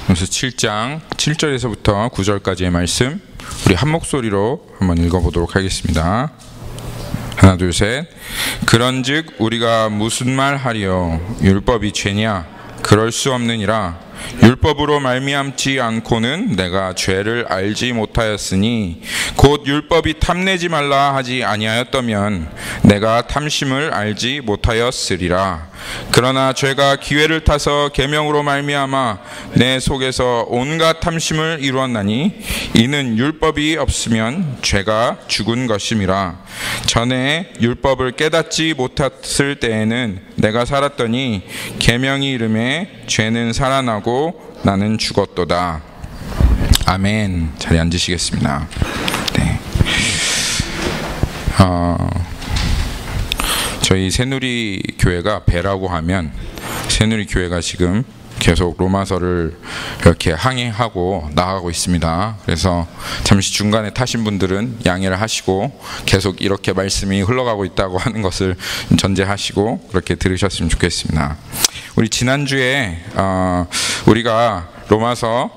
그래서 7장 7절에서부터 9절까지의 말씀 우리 한 목소리로 한번 읽어보도록 하겠습니다. 하나 둘 셋. 그런즉 우리가 무슨 말 하리요? 율법이 죄냐? 그럴 수 없느니라. 율법으로 말미암지 않고는 내가 죄를 알지 못하였으니 곧 율법이 탐내지 말라 하지 아니하였다면 내가 탐심을 알지 못하였으리라. 그러나 죄가 기회를 타서 계명으로 말미암아 내 속에서 온갖 탐심을 이루었나니 이는 율법이 없으면 죄가 죽은 것임이라. 전에 율법을 깨닫지 못했을 때에는 내가 살았더니 계명이 이름에 죄는 살아나고 나는 죽었도다. 아멘. 자리에 앉으시겠습니다. 네. 저희 새누리 교회가 배라고 하면 새누리 교회가 지금 계속 로마서를 이렇게 항해하고 나가고 있습니다. 그래서 잠시 중간에 타신 분들은 양해를 하시고 계속 이렇게 말씀이 흘러가고 있다고 하는 것을 전제하시고 그렇게 들으셨으면 좋겠습니다. 우리 지난주에 우리가 로마서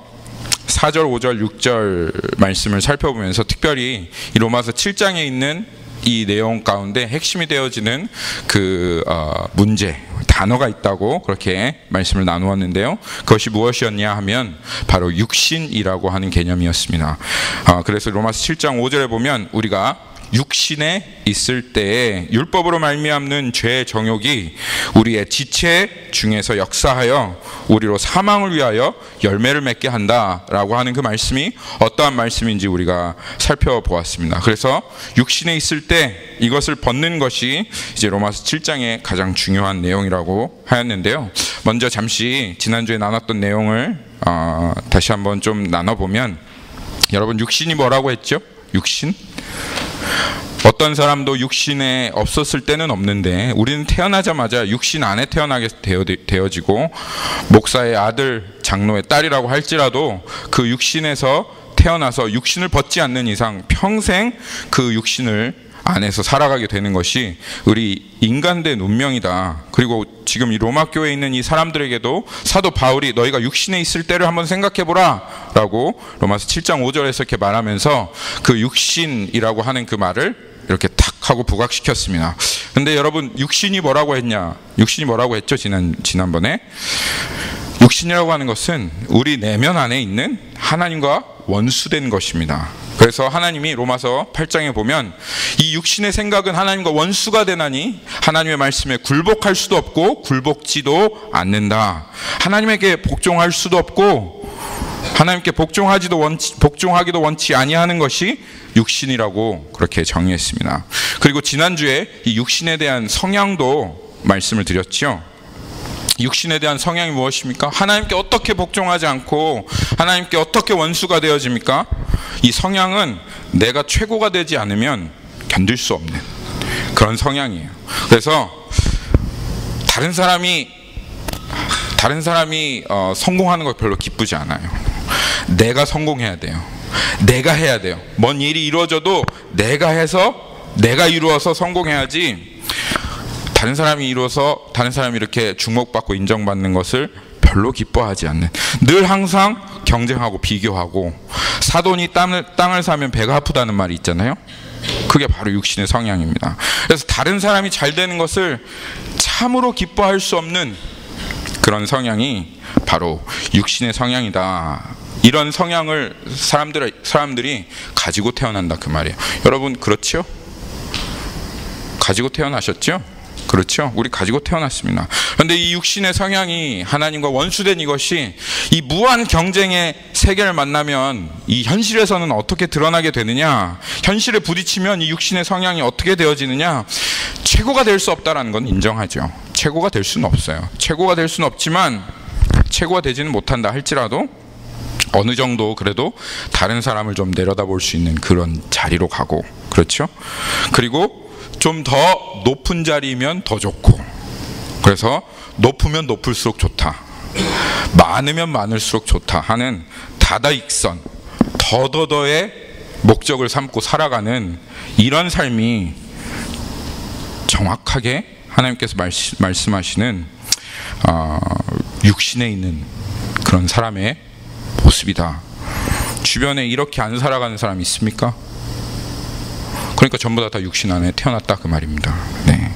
4절, 5절, 6절 말씀을 살펴보면서 특별히 이 로마서 7장에 있는 이 내용 가운데 핵심이 되어지는 그 문제, 단어가 있다고 그렇게 말씀을 나누었는데요. 그것이 무엇이었냐 하면 바로 육신이라고 하는 개념이었습니다. 그래서 로마서 7장 5절에 보면 우리가 육신에 있을 때에 율법으로 말미암는 죄의 정욕이 우리의 지체 중에서 역사하여 우리로 사망을 위하여 열매를 맺게 한다라고 하는 그 말씀이 어떠한 말씀인지 우리가 살펴보았습니다. 그래서 육신에 있을 때 이것을 벗는 것이 이제 로마서 7장의 가장 중요한 내용이라고 하였는데요. 먼저 잠시 지난주에 나눴던 내용을 다시 한번 좀 나눠보면, 여러분 육신이 뭐라고 했죠? 육신? 어떤 사람도 육신에 없었을 때는 없는데 우리는 태어나자마자 육신 안에 태어나게 되어지고 목사의 아들, 장로의 딸이라고 할지라도 그 육신에서 태어나서 육신을 벗지 않는 이상 평생 그 육신을 안에서 살아가게 되는 것이 우리 인간된 운명이다. 그리고 지금 이 로마 교회에 있는 이 사람들에게도 사도 바울이 너희가 육신에 있을 때를 한번 생각해보라 라고 로마서 7장 5절에서 이렇게 말하면서 그 육신이라고 하는 그 말을 이렇게 탁 하고 부각시켰습니다. 근데 여러분 육신이 뭐라고 했냐? 육신이 뭐라고 했죠? 지난번에 육신이라고 하는 것은 우리 내면 안에 있는 하나님과 원수된 것입니다. 그래서 하나님이 로마서 8장에 보면 이 육신의 생각은 하나님과 원수가 되나니 하나님의 말씀에 굴복할 수도 없고 굴복지도 않는다. 하나님에게 복종할 수도 없고 하나님께 복종하기도 원치 아니하는 것이 육신이라고 그렇게 정의했습니다. 그리고 지난주에 이 육신에 대한 성향도 말씀을 드렸죠. 육신에 대한 성향이 무엇입니까? 하나님께 어떻게 복종하지 않고 하나님께 어떻게 원수가 되어집니까? 이 성향은 내가 최고가 되지 않으면 견딜 수 없는 그런 성향이에요. 그래서 다른 사람이 성공하는 걸 별로 기쁘지 않아요. 내가 성공해야 돼요. 내가 해야 돼요. 뭔 일이 이루어져도 내가 해서 내가 이루어서 성공해야지, 다른 사람이 이루어서 다른 사람이 이렇게 주목받고 인정받는 것을 별로 기뻐하지 않는, 늘 항상 경쟁하고 비교하고, 사돈이 땅을 사면 배가 아프다는 말이 있잖아요. 그게 바로 육신의 성향입니다. 그래서 다른 사람이 잘 되는 것을 참으로 기뻐할 수 없는 그런 성향이 바로 육신의 성향이다. 이런 성향을 사람들이 가지고 태어난다 그 말이에요. 여러분 그렇죠? 가지고 태어나셨죠? 그렇죠? 우리 가지고 태어났습니다. 그런데 이 육신의 성향이 하나님과 원수된 이것이 이 무한 경쟁의 세계를 만나면 이 현실에서는 어떻게 드러나게 되느냐, 현실에 부딪히면 이 육신의 성향이 어떻게 되어지느냐, 최고가 될 수 없다라는 건 인정하죠. 최고가 될 수는 없어요. 최고가 될 수는 없지만 최고가 되지는 못한다 할지라도 어느 정도 그래도 다른 사람을 좀 내려다볼 수 있는 그런 자리로 가고, 그렇죠? 그리고 좀 더 높은 자리면 더 좋고, 그래서 높으면 높을수록 좋다, 많으면 많을수록 좋다 하는 다다익선, 더더더의 목적을 삼고 살아가는 이런 삶이 정확하게 하나님께서 말씀하시는 육신에 있는 그런 사람의 모습이다. 주변에 이렇게 안 살아가는 사람이 있습니까? 그러니까 전부 다 육신 안에 태어났다 그 말입니다. 네.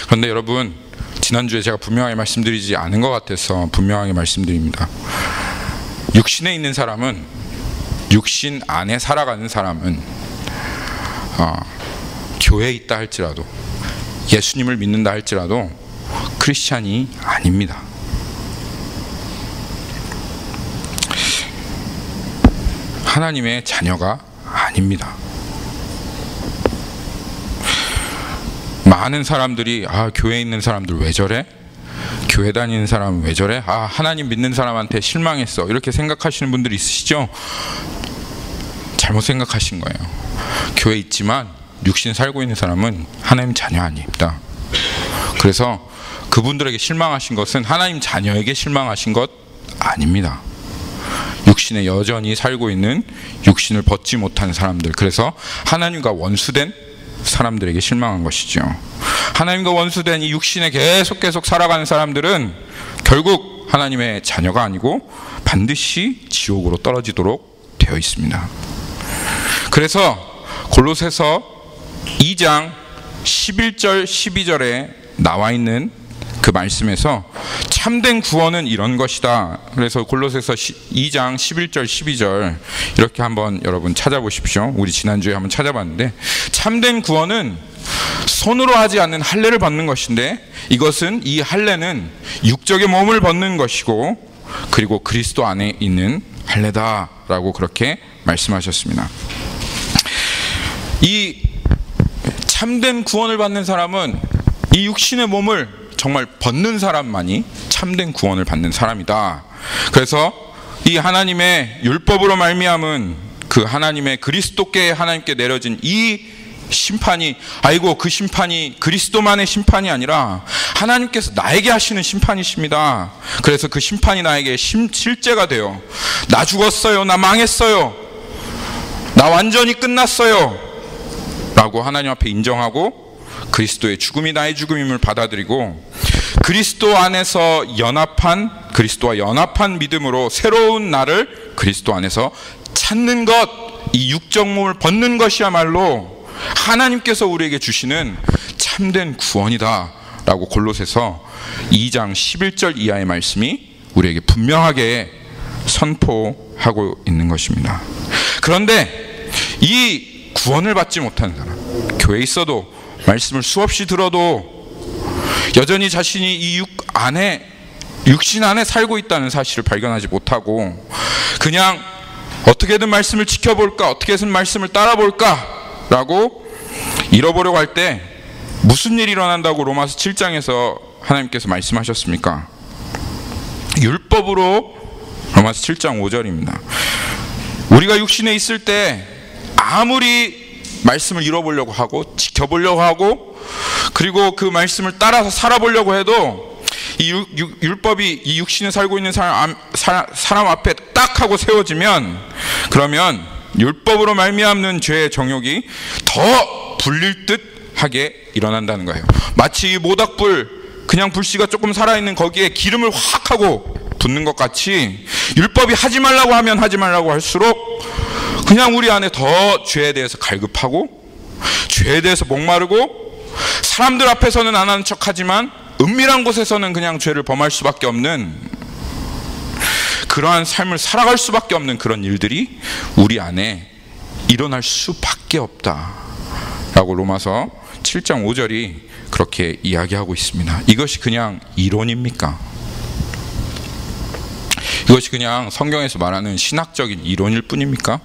그런데 여러분, 지난주에 제가 분명하게 말씀드리지 않은 것 같아서 분명하게 말씀드립니다. 육신에 있는 사람은, 육신 안에 살아가는 사람은 교회에 있다 할지라도, 예수님을 믿는다 할지라도 크리스찬이 아닙니다. 하나님의 자녀가 아닙니다. 많은 사람들이 교회에 있는 사람들 왜 저래? 교회 다니는 사람은 왜 저래? 하나님 믿는 사람한테 실망했어. 이렇게 생각하시는 분들이 있으시죠? 잘못 생각하신 거예요. 교회에 있지만 육신 살고 있는 사람은 하나님 자녀 아닙니다. 그래서 그분들에게 실망하신 것은 하나님 자녀에게 실망하신 것 아닙니다. 육신에 여전히 살고 있는, 육신을 벗지 못한 사람들, 그래서 하나님과 원수된 사람들에게 실망한 것이죠. 하나님과 원수된 이 육신에 계속 살아가는 사람들은 결국 하나님의 자녀가 아니고 반드시 지옥으로 떨어지도록 되어 있습니다. 그래서 골로새서 2장 11절 12절에 나와 있는 그 말씀에서 참된 구원은 이런 것이다. 그래서 골로새서 2장 11절 12절 이렇게 한번 여러분 찾아보십시오. 우리 지난주에 한번 찾아봤는데, 참된 구원은 손으로 하지 않는 할례를 받는 것인데, 이것은, 이 할례는 육적의 몸을 벗는 것이고, 그리고 그리스도 안에 있는 할례다라고 그렇게 말씀하셨습니다. 이 참된 구원을 받는 사람은 이 육신의 몸을 정말 벗는 사람만이 참된 구원을 받는 사람이다. 그래서 이 하나님의 율법으로 말미암은 그 하나님의 그리스도께 하나님께 내려진 이 심판이, 그 심판이 그리스도만의 심판이 아니라 하나님께서 나에게 하시는 심판이십니다. 그래서 그 심판이 나에게 실제가 돼요. 나 죽었어요, 나 망했어요, 나 완전히 끝났어요 라고 하나님 앞에 인정하고, 그리스도의 죽음이 나의 죽음임을 받아들이고, 그리스도 안에서 그리스도와 연합한 믿음으로 새로운 나를 그리스도 안에서 찾는 것, 이 육적 몸을 벗는 것이야말로 하나님께서 우리에게 주시는 참된 구원이다 라고 골로새서 2장 11절 이하의 말씀이 우리에게 분명하게 선포하고 있는 것입니다. 그런데 이 구원을 받지 못하는 사람, 교회에 있어도 말씀을 수없이 들어도 여전히 자신이 이 육신 안에 살고 있다는 사실을 발견하지 못하고, 그냥 어떻게든 말씀을 지켜볼까, 어떻게든 말씀을 따라볼까 라고 잃어보려고 할 때 무슨 일이 일어난다고 로마서 7장에서 하나님께서 말씀하셨습니까? 율법으로, 로마서 7장 5절입니다. 우리가 육신에 있을 때 아무리 말씀을 잃어보려고 하고 지켜보려고 하고, 그리고 그 말씀을 따라서 살아보려고 해도 이 율법이 이 육신에 살고 있는 사람 앞에 딱 하고 세워지면, 그러면 율법으로 말미암는 죄의 정욕이 더 불릴 듯 하게 일어난다는 거예요. 마치 이 모닥불, 그냥 불씨가 조금 살아있는 거기에 기름을 확 하고 붓는 것 같이, 율법이 하지 말라고 하면 하지 말라고 할수록 그냥 우리 안에 더 죄에 대해서 갈급하고, 죄에 대해서 목마르고, 사람들 앞에서는 안 하는 척하지만 은밀한 곳에서는 그냥 죄를 범할 수밖에 없는, 그러한 삶을 살아갈 수밖에 없는 그런 일들이 우리 안에 일어날 수밖에 없다 라고 로마서 7장 5절이 그렇게 이야기하고 있습니다. 이것이 그냥 이론입니까? 이것이 그냥 성경에서 말하는 신학적인 이론일 뿐입니까?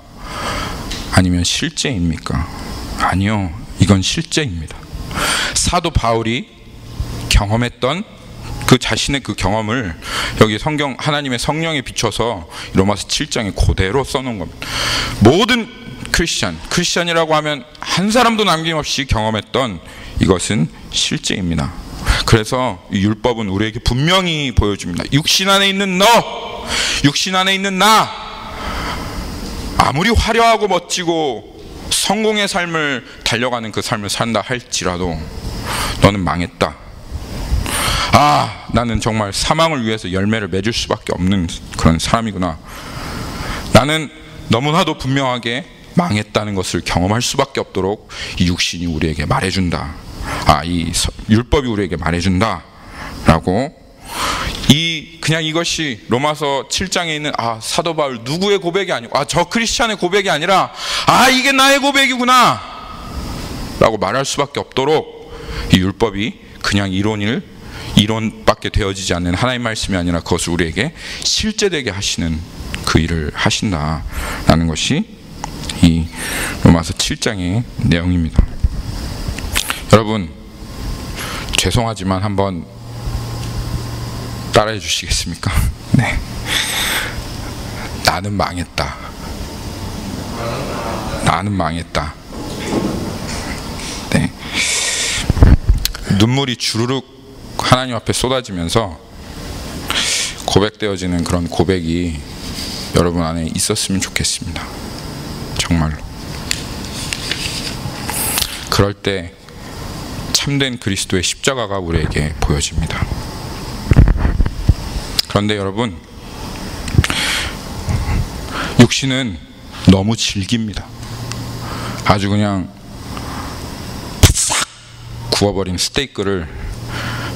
아니면 실제입니까? 아니요, 이건 실제입니다. 사도 바울이 경험했던 그 자신의 그 경험을 여기 성경, 하나님의 성령에 비춰서 로마서 7장에 그대로 써놓은 겁니다. 모든 크리스찬이라고 하면 한 사람도 남김없이 경험했던 이것은 실제입니다. 그래서 이 율법은 우리에게 분명히 보여줍니다. 육신 안에 있는 너, 육신 안에 있는 나, 아무리 화려하고 멋지고 성공의 삶을 달려가는 그 삶을 산다 할지라도 너는 망했다. 나는 정말 사망을 위해서 열매를 맺을 수밖에 없는 그런 사람이구나. 나는 너무나도 분명하게 망했다는 것을 경험할 수밖에 없도록 이 육신이 우리에게 말해준다. 이 율법이 우리에게 말해준다라고. 그냥 이것이 로마서 7장에 있는 사도 바울 누구의 고백이 아니고 저 크리스찬의 고백이 아니라 이게 나의 고백이구나 라고 말할 수밖에 없도록 이 율법이 그냥 이론밖에 되어지지 않는 하나님의 말씀이 아니라 그것을 우리에게 실제되게 하시는 그 일을 하신다라는 것이 이 로마서 7장의 내용입니다. 여러분, 죄송하지만 한번 따라해 주시겠습니까? 네. 나는 망했다. 나는 망했다. 네. 눈물이 주르륵 하나님 앞에 쏟아지면서 고백되어지는 그런 고백이 여러분 안에 있었으면 좋겠습니다. 정말로. 그럴 때 참된 그리스도의 십자가가 우리에게 보여집니다. 그런데 여러분, 육신은 너무 질깁니다. 아주 그냥 싹 구워버린 스테이크를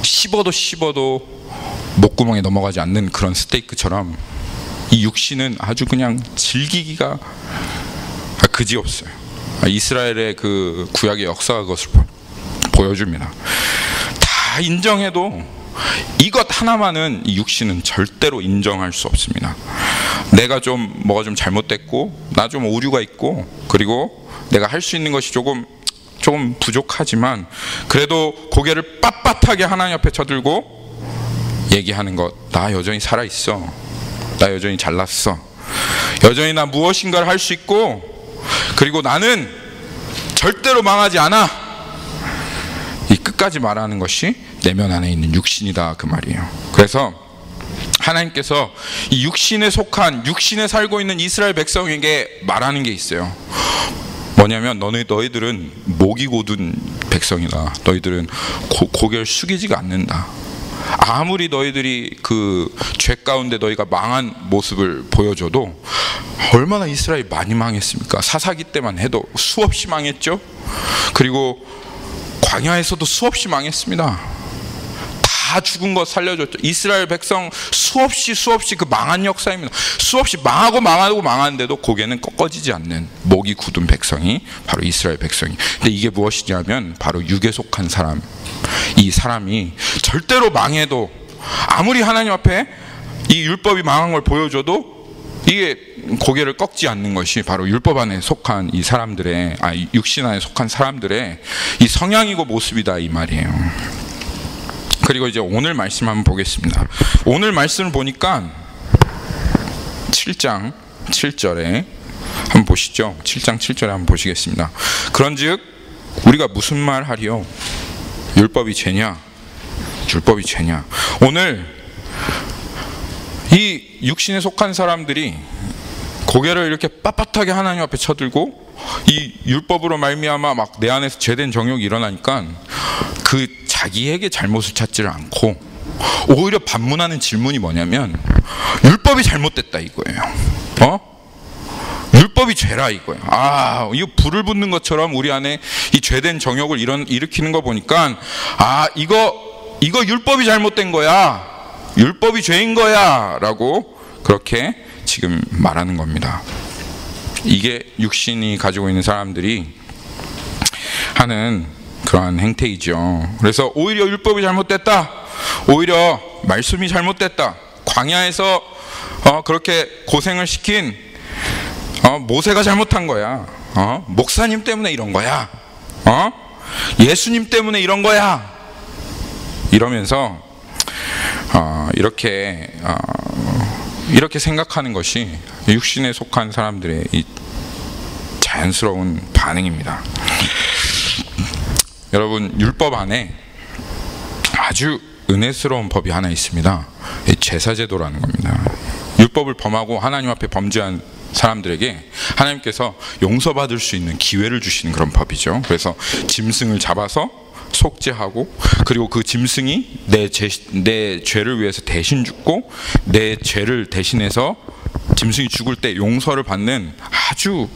씹어도 목구멍에 넘어가지 않는 그런 스테이크처럼 이 육신은 아주 그냥 질기기가 그지없어요. 이스라엘의 그 구약의 역사가 그것을 보여줍니다. 다 인정해도 이것 하나만은 이 육신은 절대로 인정할 수 없습니다. 내가 뭐가 좀 잘못됐고 나 좀 오류가 있고 그리고 내가 할 수 있는 것이 조금 부족하지만 그래도 고개를 빳빳하게 하나님 앞에 쳐들고 얘기하는 것, 나 여전히 살아있어, 나 여전히 잘났어, 여전히 나 무엇인가를 할 수 있고 그리고 나는 절대로 망하지 않아, 이 끝까지 말하는 것이 내면 안에 있는 육신이다 그 말이에요. 그래서 하나님께서 이 육신에 속한, 육신에 살고 있는 이스라엘 백성에게 말하는 게 있어요. 뭐냐면 너희들은 목이 고든 백성이다. 너희들은 고개를 숙이지가 않는다. 아무리 너희들이 그 죄 가운데 너희가 망한 모습을 보여줘도 얼마나 이스라엘이 많이 망했습니까? 사사기 때만 해도 수없이 망했죠. 그리고 광야에서도 수없이 망했습니다. 다 죽은 것 살려줬죠. 이스라엘 백성 수없이 그 망한 역사입니다. 수없이 망하는데도 고개는 꺾어지지 않는 목이 굳은 백성이 바로 이스라엘 백성이. 근데 이게 무엇이냐면 바로 육에 속한 사람. 이 사람이 절대로 망해도 아무리 하나님 앞에 이 율법이 망한 걸 보여줘도 이게 고개를 꺾지 않는 것이 바로 율법 안에 속한 이 사람들의, 육신 안에 속한 사람들의 이 성향이고 모습이다 이 말이에요. 그리고 이제 오늘 말씀 한번 보겠습니다. 오늘 말씀을 보니까 7장 7절에 한번 보시죠. 7장 7절에 한번 보시겠습니다. 그런즉 우리가 무슨 말 하리요? 율법이 죄냐? 율법이 죄냐? 오늘 이 육신에 속한 사람들이 고개를 이렇게 빳빳하게 하나님 앞에 쳐들고 이 율법으로 말미암아 막 내 안에서 죄된 정욕이 일어나니까 그 자기에게 잘못을 찾지를 않고 오히려 반문하는 질문이 뭐냐면 율법이 잘못됐다 이거예요. 율법이 죄라 이거예요. 이거 불을 붙는 것처럼 우리 안에 이 죄된 정욕을 일으키는 거 보니까 이거 율법이 잘못된 거야, 율법이 죄인 거야 라고 그렇게 지금 말하는 겁니다. 이게 육신이 가지고 있는 사람들이 하는 그러한 행태이죠. 그래서 오히려 율법이 잘못됐다, 오히려 말씀이 잘못됐다, 광야에서 그렇게 고생을 시킨 모세가 잘못한 거야, 목사님 때문에 이런 거야, 예수님 때문에 이런 거야, 이러면서 이렇게 생각하는 것이 육신에 속한 사람들의 이 자연스러운 반응입니다. 여러분, 율법 안에 아주 은혜스러운 법이 하나 있습니다. 제사제도라는 겁니다. 율법을 범하고 하나님 앞에 범죄한 사람들에게 하나님께서 용서받을 수 있는 기회를 주시는 그런 법이죠. 그래서 짐승을 잡아서 속죄하고 그리고 그 짐승이 내 죄를 위해서 대신 죽고 내 죄를 대신해서 짐승이 죽을 때 용서를 받는 아주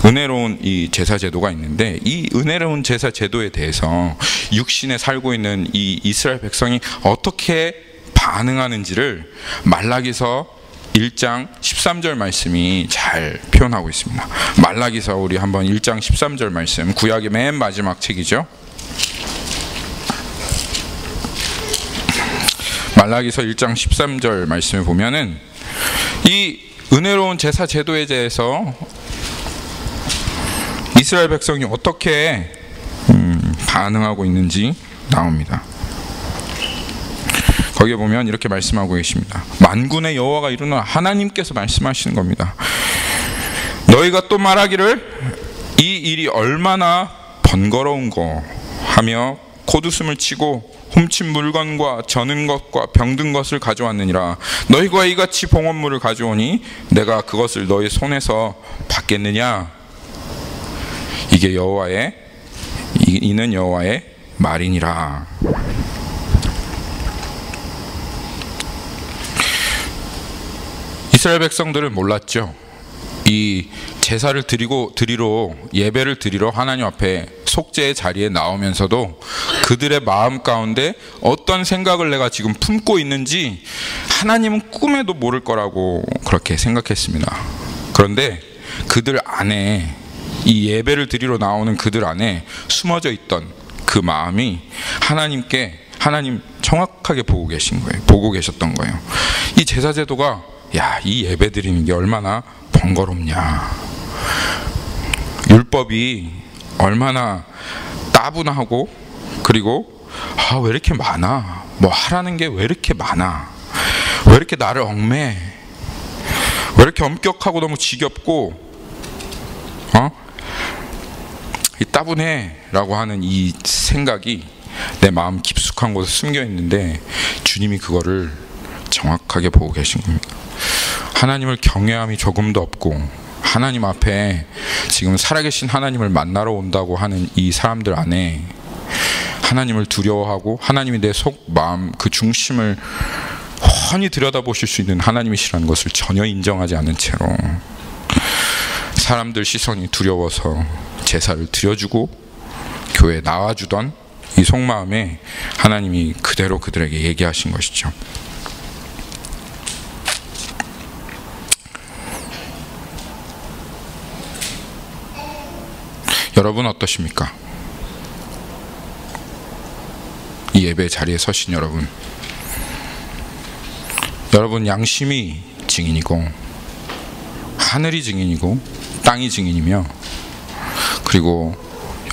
은혜로운 이 제사 제도가 있는데, 이 은혜로운 제사 제도에 대해서 육신에 살고 있는 이 이스라엘 백성이 어떻게 반응하는지를 말라기서 1장 13절 말씀이 잘 표현하고 있습니다. 말라기서 우리 한번 1장 13절 말씀, 구약의 맨 마지막 책이죠. 말라기서 1장 13절 말씀을 보면은 이 은혜로운 제사 제도에 대해서 이스라엘 백성이 어떻게 반응하고 있는지 나옵니다. 거기에 보면 이렇게 말씀하고 계십니다. 만군의 여호와가 이르노라, 하나님께서 말씀하시는 겁니다. 너희가 또 말하기를 이 일이 얼마나 번거로운고 하며 콧웃음을 치고 훔친 물건과 저는 것과 병든 것을 가져왔느니라. 너희가 이같이 봉헌물을 가져오니 내가 그것을 너희 손에서 받겠느냐. 이게 이는 여호와의 말이니라. 이스라엘 백성들은 몰랐죠. 이 제사를 드리러 예배를 드리러 하나님 앞에 속죄의 자리에 나오면서도 그들의 마음 가운데 어떤 생각을 내가 지금 품고 있는지 하나님은 꿈에도 모를 거라고 그렇게 생각했습니다. 그런데 그들 안에, 이 예배를 드리러 나오는 그들 안에 숨어져 있던 그 마음이 하나님 정확하게 보고 계셨던 거예요. 이 제사 제도가, 야, 이 예배 드리는 게 얼마나 번거롭냐, 율법이 얼마나 따분하고, 그리고 왜 이렇게 많아, 뭐 하라는 게 왜 이렇게 많아, 왜 이렇게 나를 얽매, 왜 이렇게 엄격하고 너무 지겹고 이 따분해 라고 하는 이 생각이 내 마음 깊숙한 곳에 숨겨 있는데, 주님이 그거를 정확하게 보고 계신 겁니다. 하나님을 경외함이 조금도 없고 하나님 앞에 지금 살아계신 하나님을 만나러 온다고 하는 이 사람들 안에 하나님을 두려워하고 하나님이 내 속 마음 그 중심을 훤히 들여다보실 수 있는 하나님이시라는 것을 전혀 인정하지 않은 채로 사람들 시선이 두려워서 제사를 드려주고 교회에 나와주던 이 속마음에 하나님이 그대로 그들에게 얘기하신 것이죠. 여러분 어떠십니까? 이 예배 자리에 서신 여러분 양심이 증인이고 하늘이 증인이고 땅이 증인이며, 그리고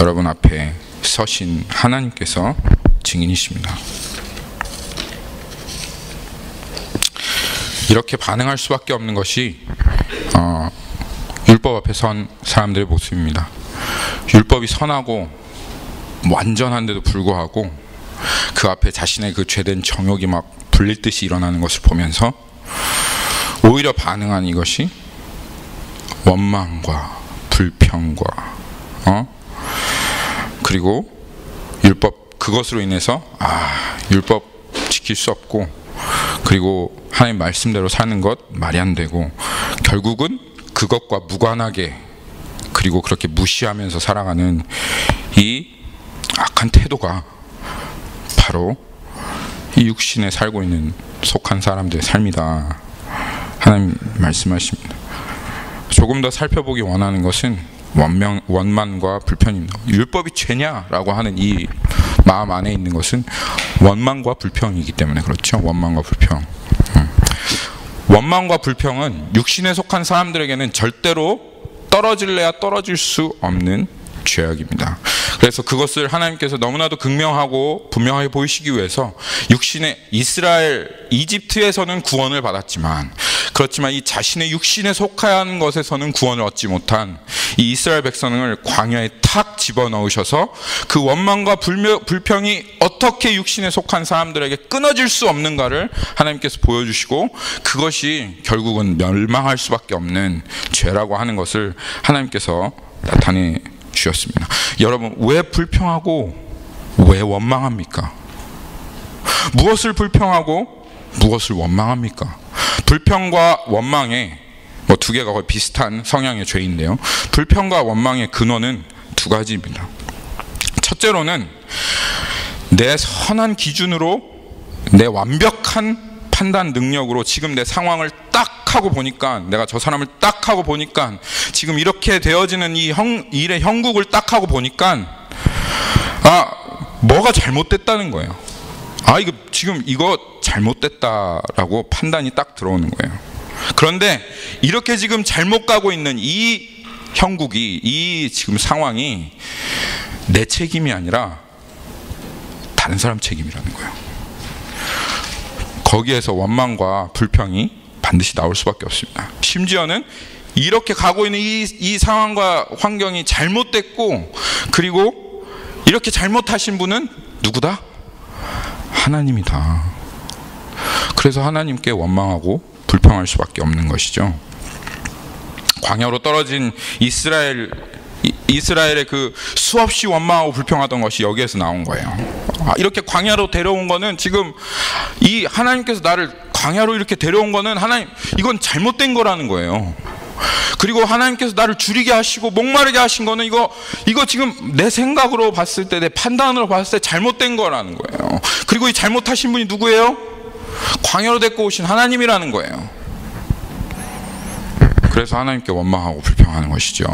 여러분 앞에 서신 하나님께서 증인이십니다. 이렇게 반응할 수밖에 없는 것이 율법 앞에 선 사람들의 모습입니다. 율법이 선하고 완전한데도 불구하고 그 앞에 자신의 그 죄된 정욕이 막 불릴 듯이 일어나는 것을 보면서 오히려 반응한 이것이 원망과 불평과 그리고 율법, 그것으로 인해서 율법 지킬 수 없고, 그리고 하나님 말씀대로 사는 것 말이 안 되고, 결국은 그것과 무관하게 그리고 그렇게 무시하면서 살아가는 이 악한 태도가 바로 이 육신에 살고 있는 속한 사람들의 삶이다. 하나님 말씀하십니다. 조금 더 살펴보기 원하는 것은 원만과 불평입니다. 율법이 죄냐라고 하는 이 마음 안에 있는 것은 원망과 불평이기 때문에 그렇죠. 원망과 불평. 원망과 불평은 육신에 속한 사람들에게는 절대로 떨어질래야 떨어질 수 없는 죄악입니다. 그래서 그것을 하나님께서 너무나도 극명하고 분명하게 보이시기 위해서 육신의 이집트에서는 구원을 받았지만, 그렇지만 이 자신의 육신에 속한 것에서는 구원을 얻지 못한 이 이스라엘 백성을 광야에 탁 집어넣으셔서 그 원망과 불평이 어떻게 육신에 속한 사람들에게 끊어질 수 없는가를 하나님께서 보여주시고, 그것이 결국은 멸망할 수밖에 없는 죄라고 하는 것을 하나님께서 나타내 주셨습니다. 여러분, 왜 불평하고 왜 원망합니까? 무엇을 불평하고 무엇을 원망합니까? 불평과 원망에 뭐 두 개가 거의 비슷한 성향의 죄인데요. 불평과 원망의 근원은 두 가지입니다. 첫째로는 내 선한 기준으로, 내 완벽한 판단 능력으로 지금 내 상황을 딱 하고 보니까, 내가 저 사람을 딱 하고 보니까, 지금 이렇게 되어지는 이 일의 형국을 딱 하고 보니까, 뭐가 잘못됐다는 거예요. 이거 지금 이거 잘못됐다라고 판단이 딱 들어오는 거예요. 그런데 이렇게 지금 잘못 가고 있는 이 형국이, 이 지금 상황이 내 책임이 아니라 다른 사람 책임이라는 거예요. 거기에서 원망과 불평이 반드시 나올 수밖에 없습니다. 심지어는 이렇게 가고 있는 이 상황과 환경이 잘못됐고, 그리고 이렇게 잘못하신 분은 누구다? 하나님이다. 그래서 하나님께 원망하고 불평할 수밖에 없는 것이죠. 광야로 떨어진 이스라엘의 그 수없이 원망하고 불평하던 것이 여기에서 나온 거예요. 이렇게 광야로 데려온 거는, 지금 이 하나님께서 나를 광야로 이렇게 데려온 거는, 하나님, 이건 잘못된 거라는 거예요. 그리고 하나님께서 나를 줄이게 하시고 목마르게 하신 거는 이거 지금 내 생각으로 봤을 때, 내 판단으로 봤을 때 잘못된 거라는 거예요. 그리고 이 잘못하신 분이 누구예요? 광야로 데리고 오신 하나님이라는 거예요. 그래서 하나님께 원망하고 불평하는 것이죠.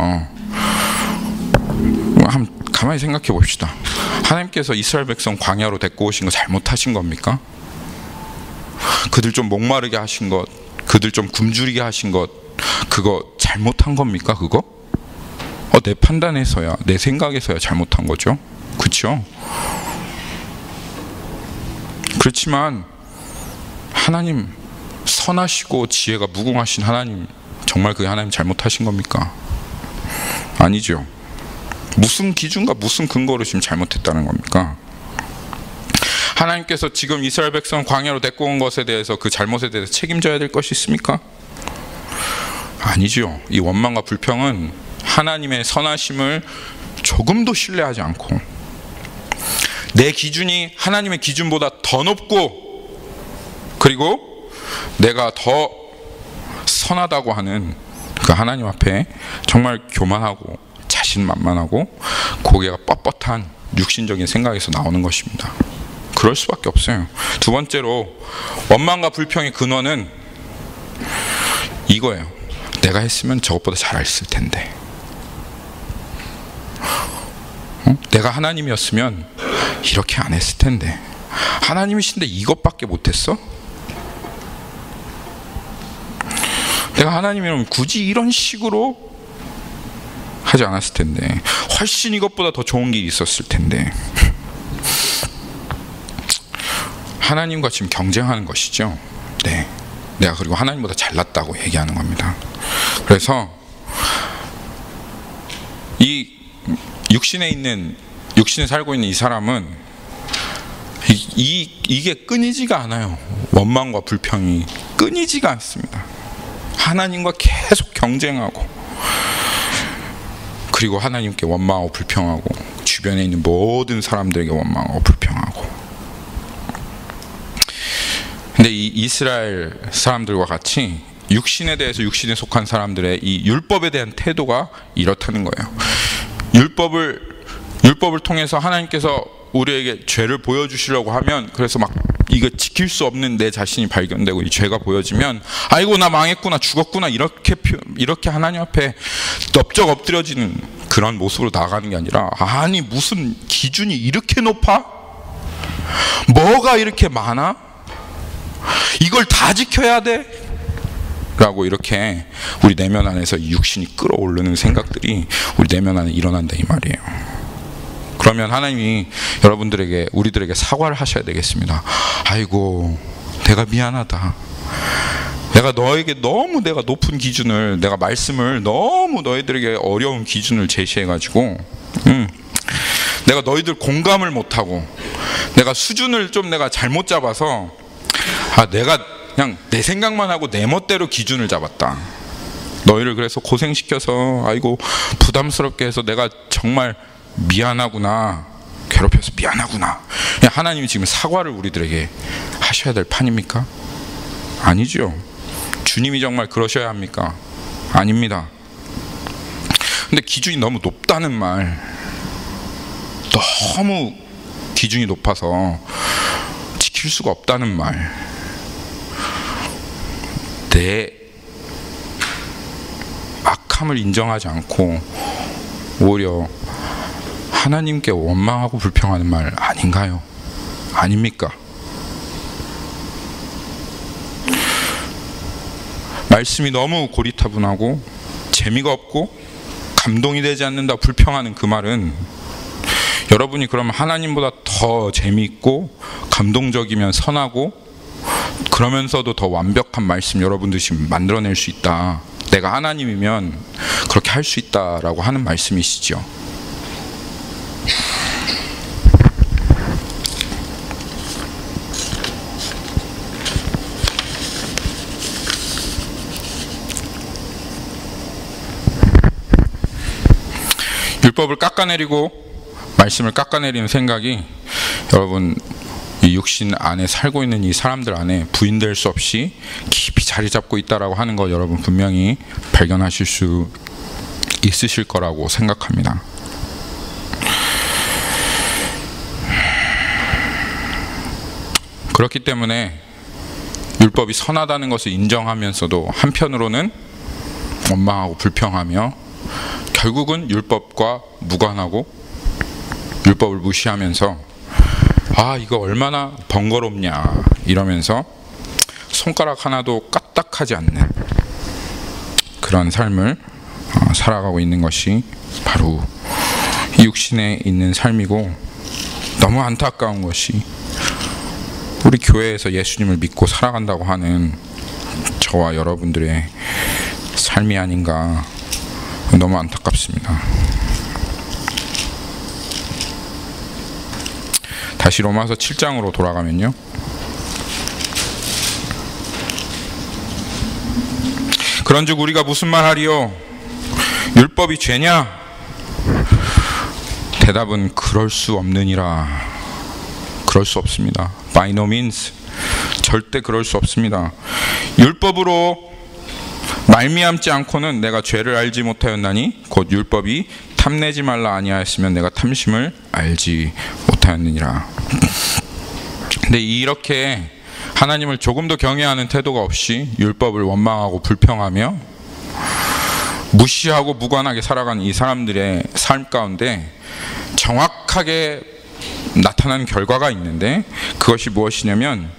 한번 가만히 생각해 봅시다. 하나님께서 이스라엘 백성 광야로 데리고 오신 거 잘못하신 겁니까? 그들 좀 목마르게 하신 것, 그들 좀 굶주리게 하신 것, 그거 잘못한 겁니까? 그거? 내 판단에서야, 내 생각에서야 잘못한 거죠. 그렇죠? 그렇지만 하나님, 선하시고 지혜가 무궁하신 하나님, 정말 그게 하나님 잘못하신 겁니까? 아니죠. 무슨 기준과 무슨 근거로 지금 잘못했다는 겁니까? 하나님께서 지금 이스라엘 백성 광야로 데리고 온 것에 대해서, 그 잘못에 대해서 책임져야 될 것이 있습니까? 아니죠. 이 원망과 불평은 하나님의 선하심을 조금도 신뢰하지 않고, 내 기준이 하나님의 기준보다 더 높고, 그리고 내가 더 선하다고 하는 그 하나님 앞에 정말 교만하고 자신만만하고 고개가 뻣뻣한 육신적인 생각에서 나오는 것입니다. 그럴 수밖에 없어요. 두 번째로, 원망과 불평의 근원은 이거예요. 내가 했으면 저것보다 잘했을 텐데. 내가 하나님이었으면 이렇게 안 했을 텐데. 하나님이신데 이것밖에 못했어? 내가 하나님이라면 굳이 이런 식으로 하지 않았을 텐데. 훨씬 이것보다 더 좋은 길이 있었을 텐데. 하나님과 지금 경쟁하는 것이죠. 네. 내가 그리고 하나님보다 잘났다고 얘기하는 겁니다. 그래서 이 육신에 살고 있는 이 사람은 이게 끊이지가 않아요. 원망과 불평이 끊이지가 않습니다. 하나님과 계속 경쟁하고, 그리고 하나님께 원망하고 불평하고, 주변에 있는 모든 사람들에게 원망하고 불평하고. 근데 이 이스라엘 사람들과 같이 육신에 대해서, 육신에 속한 사람들의 이 율법에 대한 태도가 이렇다는 거예요. 율법을 통해서 하나님께서 우리에게 죄를 보여주시려고 하면, 그래서 막 이거 지킬 수 없는 내 자신이 발견되고 이 죄가 보여지면, 아이고 나 망했구나, 죽었구나, 이렇게 하나님 앞에 넙적 엎드려지는 그런 모습으로 나아가는 게 아니라, 아니 무슨 기준이 이렇게 높아? 뭐가 이렇게 많아? 이걸 다 지켜야 돼? 라고 이렇게 우리 내면 안에서 육신이 끌어오르는 생각들이 우리 내면 안에 일어난다 이 말이에요. 그러면 하나님이 여러분들에게, 우리들에게 사과를 하셔야 되겠습니다. 아이고 내가 미안하다. 내가 너에게 너무 내가 높은 기준을, 내가 말씀을 너무 너희들에게 어려운 기준을 제시해가지고 내가 너희들 공감을 못하고, 내가 수준을 좀 내가 잘못 잡아서, 내가 그냥 내 생각만 하고 내 멋대로 기준을 잡았다. 너희를 그래서 고생시켜서, 아이고 부담스럽게 해서 내가 정말 미안하구나, 괴롭혀서 미안하구나. 하나님이 지금 사과를 우리들에게 하셔야 될 판입니까? 아니죠. 주님이 정말 그러셔야 합니까? 아닙니다. 근데 기준이 너무 높다는 말, 너무 기준이 높아서 지킬 수가 없다는 말, 내 악함을 인정하지 않고 오히려 하나님께 원망하고 불평하는 말 아닌가요? 아닙니까? 말씀이 너무 고리타분하고 재미가 없고 감동이 되지 않는다 불평하는 그 말은, 여러분이 그러면 하나님보다 더 재미있고 감동적이면 선하고 그러면서도 더 완벽한 말씀 여러분들이 만들어낼 수 있다, 내가 하나님이면 그렇게 할 수 있다라고 하는 말씀이시죠. 율법을 깎아내리고 말씀을 깎아내리는 생각이 여러분 이 육신 안에 살고 있는 이 사람들 안에 부인될 수 없이 깊이 자리 잡고 있다라고 하는 거 여러분 분명히 발견하실 수 있으실 거라고 생각합니다. 그렇기 때문에 율법이 선하다는 것을 인정하면서도 한편으로는 원망하고 불평하며 결국은 율법과 무관하고 율법을 무시하면서 아 이거 얼마나 번거롭냐 이러면서 손가락 하나도 까딱하지 않는 그런 삶을 살아가고 있는 것이 바로 이 육신에 있는 삶이고, 너무 안타까운 것이 우리 교회에서 예수님을 믿고 살아간다고 하는 저와 여러분들의 삶이 아닌가, 너무 안타깝습니다. 다시 로마서 7장으로 돌아가면요, 그런즉 우리가 무슨 말하리요? 율법이 죄냐? 대답은 그럴 수 없느니라. 그럴 수 없습니다. By no means. 절대 그럴 수 없습니다. 율법으로 말미암지 않고는 내가 죄를 알지 못하였나니 곧 율법이 탐내지 말라 아니하였으면 내가 탐심을 알지 못하였느니라. 근데 이렇게 하나님을 조금도 경외하는 태도가 없이 율법을 원망하고 불평하며 무시하고 무관하게 살아가는 이 사람들의 삶 가운데 정확하게 나타나는 결과가 있는데, 그것이 무엇이냐면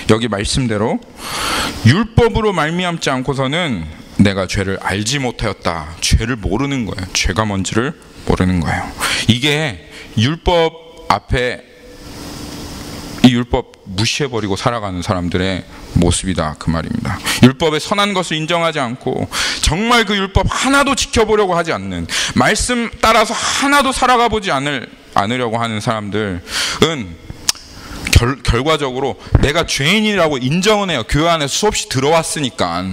여기 말씀대로 율법으로 말미암지 않고서는 내가 죄를 알지 못하였다. 죄를 모르는 거예요. 죄가 뭔지를 모르는 거예요. 이게 율법 앞에 이 율법 무시해버리고 살아가는 사람들의 모습이다 그 말입니다. 율법의 선한 것을 인정하지 않고 정말 그 율법 하나도 지켜보려고 하지 않는, 말씀 따라서 하나도 살아가 보지 않으려고 하는 사람들은 결과적으로 내가 죄인이라고 인정은 해요. 교회 안에 수없이 들어왔으니까,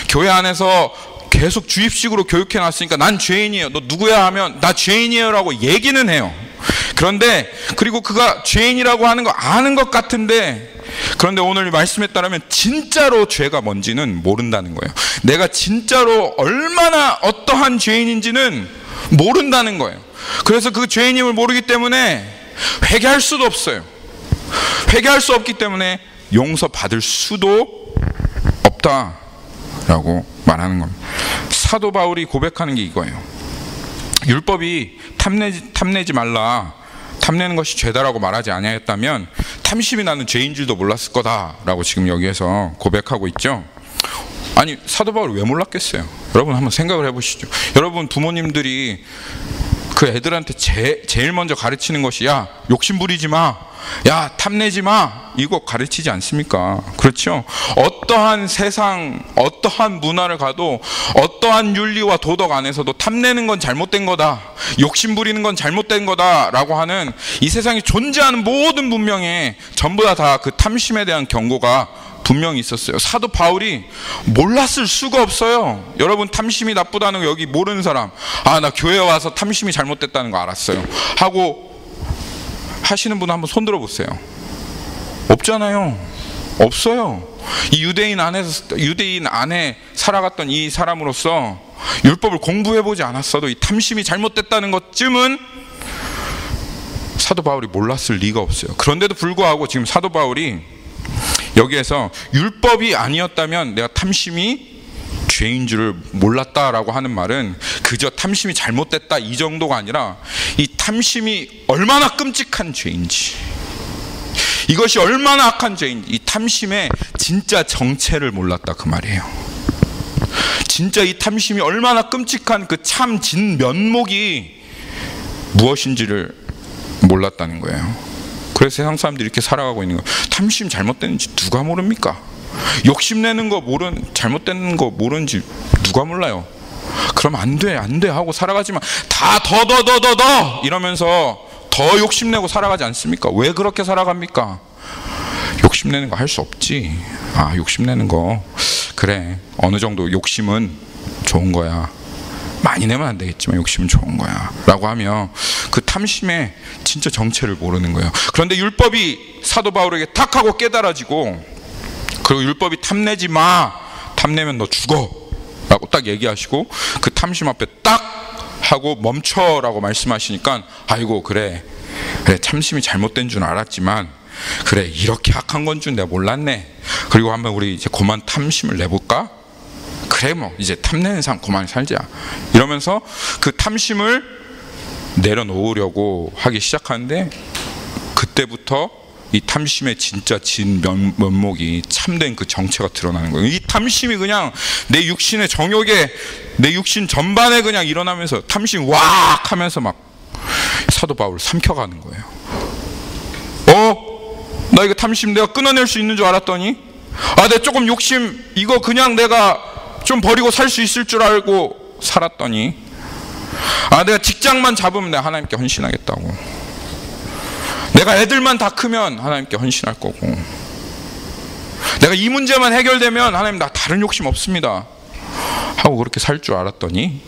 교회 안에서 계속 주입식으로 교육해 놨으니까 난 죄인이에요. 너 누구야 하면 나 죄인이에요 라고 얘기는 해요. 그런데 그리고 그가 죄인이라고 하는 거 아는 것 같은데, 그런데 오늘 말씀에 따르면 진짜로 죄가 뭔지는 모른다는 거예요. 내가 진짜로 얼마나 어떠한 죄인인지는 모른다는 거예요. 그래서 그 죄인임을 모르기 때문에 회개할 수도 없어요. 회개할 수 없기 때문에 용서받을 수도 없다라고 말하는 겁니다. 사도 바울이 고백하는 게 이거예요. 율법이 탐내지 말라, 탐내는 것이 죄다라고 말하지 아니하였다면 탐심이 나는 죄인 줄도 몰랐을 거다라고 지금 여기에서 고백하고 있죠. 아니 사도 바울이 왜 몰랐겠어요? 여러분 한번 생각을 해보시죠. 여러분 부모님들이 그 애들한테 제일 먼저 가르치는 것이 야 욕심 부리지 마, 야 탐내지 마, 이거 가르치지 않습니까? 그렇죠? 어떠한 세상, 어떠한 문화를 가도 어떠한 윤리와 도덕 안에서도 탐내는 건 잘못된 거다, 욕심 부리는 건 잘못된 거다 라고 하는 이 세상에 존재하는 모든 문명에 전부 다 그 탐심에 대한 경고가 분명히 있었어요. 사도 바울이 몰랐을 수가 없어요. 여러분 탐심이 나쁘다는 거 여기 모르는 사람, 아 나 교회에 와서 탐심이 잘못됐다는 거 알았어요 하고 하시는 분 한번 손 들어 보세요. 없잖아요. 없어요. 이 유대인 안에 살아갔던 이 사람으로서 율법을 공부해보지 않았어도 이 탐심이 잘못됐다는 것쯤은 사도 바울이 몰랐을 리가 없어요. 그런데도 불구하고 지금 사도 바울이 여기에서 율법이 아니었다면 내가 탐심이 죄인 줄을 몰랐다라고 하는 말은 그저 탐심이 잘못됐다 이 정도가 아니라 이 탐심이 얼마나 끔찍한 죄인지, 이것이 얼마나 악한 죄인지, 이 탐심의 진짜 정체를 몰랐다 그 말이에요. 진짜 이 탐심이 얼마나 끔찍한 그 참 진면목이 무엇인지를 몰랐다는 거예요. 그래서 세상 사람들이 이렇게 살아가고 있는 거예요. 탐심 잘못됐는지 누가 모릅니까? 욕심내는 거 잘못된 거 모르는지 누가 몰라요? 그럼 안 돼 하고 살아가지만 다 더 이러면서 더 욕심내고 살아가지 않습니까? 왜 그렇게 살아갑니까? 욕심내는 거 할 수 없지. 욕심내는 거 그래, 어느 정도 욕심은 좋은 거야. 많이 내면 안 되겠지만 욕심은 좋은 거야 라고 하며 그 탐심의 진짜 정체를 모르는 거예요. 그런데 율법이 사도 바울에게 탁 하고 깨달아지고, 그리고 율법이 탐내지 마, 탐내면 너 죽어 라고 딱 얘기하시고 그 탐심 앞에 딱 하고 멈춰라고 말씀하시니까 아이고 그래 탐심이 잘못된 줄 알았지만 그래 이렇게 악한 건 줄 내가 몰랐네. 그리고 한번 우리 이제 그만 탐심을 내볼까? 그래 뭐 이제 탐내는 삶 그만 살자 이러면서 그 탐심을 내려놓으려고 하기 시작하는데, 그때부터 이 탐심의 진짜 진면목이 참된 그 정체가 드러나는 거예요. 이 탐심이 그냥 내 육신의 정욕에, 내 육신 전반에 그냥 일어나면서 탐심 왁 하면서 막 사도 바울을 삼켜가는 거예요. 나 이거 탐심 내가 끊어낼 수 있는 줄 알았더니 내 조금 욕심 이거 그냥 내가 좀 버리고 살 수 있을 줄 알고 살았더니 내가 직장만 잡으면 내가 하나님께 헌신하겠다고, 내가 애들만 다 크면 하나님께 헌신할 거고, 내가 이 문제만 해결되면 하나님 나 다른 욕심 없습니다 하고 그렇게 살 줄 알았더니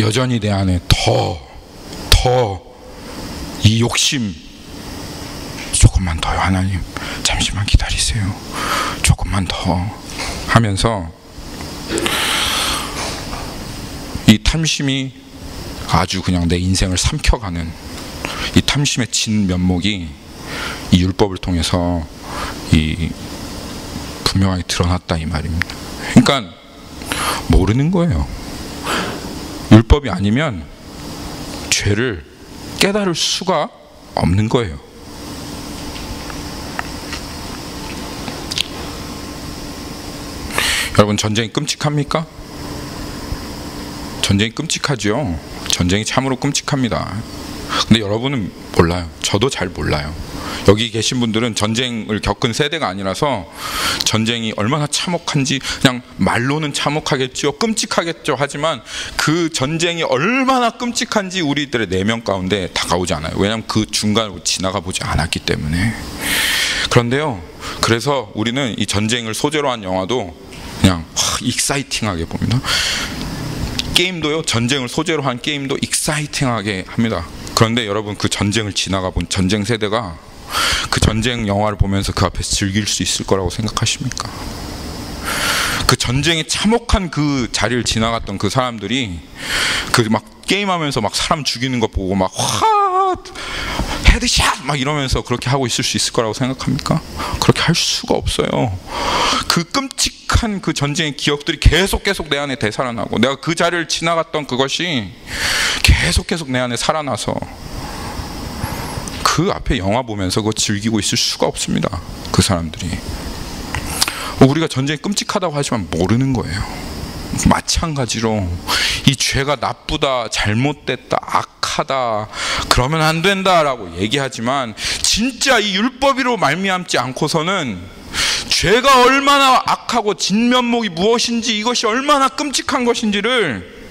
여전히 내 안에 더 이 욕심, 조금만 더요 하나님, 잠시만 기다리세요, 조금만 더 하면서 이 탐심이 아주 그냥 내 인생을 삼켜가는 이 탐심의 진면목이 이 율법을 통해서 이 분명하게 드러났다 이 말입니다. 그러니까 모르는 거예요. 율법이 아니면 죄를 깨달을 수가 없는 거예요. 여러분 전쟁이 끔찍합니까? 전쟁이 끔찍하죠. 전쟁이 참으로 끔찍합니다. 근데 여러분은 몰라요. 저도 잘 몰라요. 여기 계신 분들은 전쟁을 겪은 세대가 아니라서 전쟁이 얼마나 참혹한지 그냥 말로는 참혹하겠죠, 끔찍하겠죠 하지만 그 전쟁이 얼마나 끔찍한지 우리들의 내면 가운데 다가오지 않아요. 왜냐하면 그 중간을 지나가 보지 않았기 때문에. 그런데요, 그래서 우리는 이 전쟁을 소재로 한 영화도 그냥 익사이팅하게 봅니다. 게임도요, 전쟁을 소재로 한 게임도 익사이팅하게 합니다. 그런데 여러분 그 전쟁을 지나가 본 전쟁 세대가 그 전쟁 영화를 보면서 그 앞에서 즐길 수 있을 거라고 생각하십니까? 그 전쟁의 참혹한 그 자리를 지나갔던 그 사람들이 그 막 게임하면서 막 사람 죽이는 거 보고 막 헤드샷 막 이러면서 그렇게 하고 있을 수 있을 거라고 생각합니까? 그렇게 할 수가 없어요. 그 끔찍한 그 전쟁의 기억들이 계속 내 안에 되살아나고 내가 그 자리를 지나갔던 그것이 계속 내 안에 살아나서 그 앞에 영화 보면서 그거 즐기고 있을 수가 없습니다. 그 사람들이. 우리가 전쟁이 끔찍하다고 하지만 모르는 거예요. 마찬가지로 이 죄가 나쁘다, 잘못됐다, 악하다, 그러면 안 된다라고 얘기하지만 진짜 이 율법으로 말미암지 않고서는 죄가 얼마나 악하고 진면목이 무엇인지, 이것이 얼마나 끔찍한 것인지를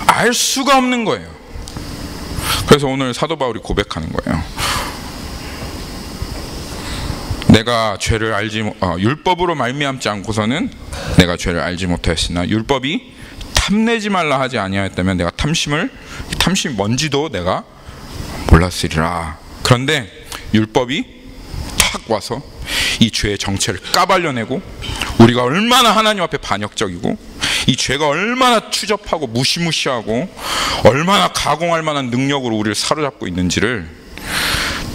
알 수가 없는 거예요. 그래서 오늘 사도 바울이 고백하는 거예요. 내가 죄를 율법으로 말미암지 않고서는 내가 죄를 알지 못하였으나 율법이 탐내지 말라 하지 아니하였다면 내가 탐심이 뭔지도 내가 몰랐으리라. 그런데 율법이 탁 와서 이 죄의 정체를 까발려내고 우리가 얼마나 하나님 앞에 반역적이고 이 죄가 얼마나 추접하고 무시무시하고 얼마나 가공할 만한 능력으로 우리를 사로잡고 있는지를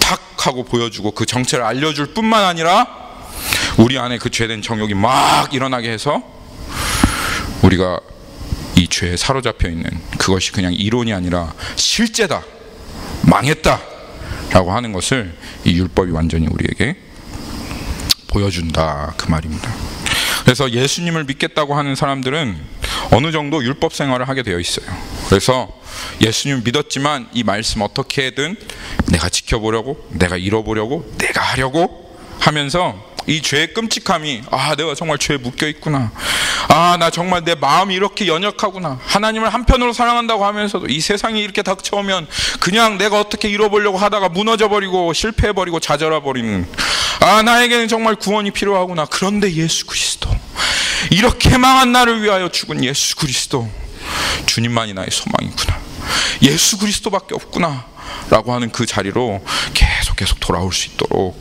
탁 하고 보여주고 그 정체를 알려줄 뿐만 아니라 우리 안에 그 죄된 정욕이 막 일어나게 해서 우리가 이 죄에 사로잡혀 있는 그것이 그냥 이론이 아니라 실제다, 망했다 라고 하는 것을 이 율법이 완전히 우리에게 보여준다, 그 말입니다. 그래서 예수님을 믿겠다고 하는 사람들은 어느 정도 율법 생활을 하게 되어 있어요. 그래서 예수님 믿었지만 이 말씀 어떻게든 내가 지켜보려고, 내가 이뤄보려고, 내가 하려고 하면서 이 죄의 끔찍함이, 아 내가 정말 죄에 묶여 있구나, 아 나 정말 내 마음이 이렇게 연약하구나, 하나님을 한편으로 사랑한다고 하면서도 이 세상이 이렇게 닥쳐오면 그냥 내가 어떻게 이뤄보려고 하다가 무너져버리고 실패해버리고 좌절해버리는, 아 나에게는 정말 구원이 필요하구나. 그런데 예수 그리스도, 이렇게 망한 나를 위하여 죽은 예수 그리스도, 주님만이 나의 소망이구나, 예수 그리스도밖에 없구나 라고 하는 그 자리로 계속 돌아올 수 있도록,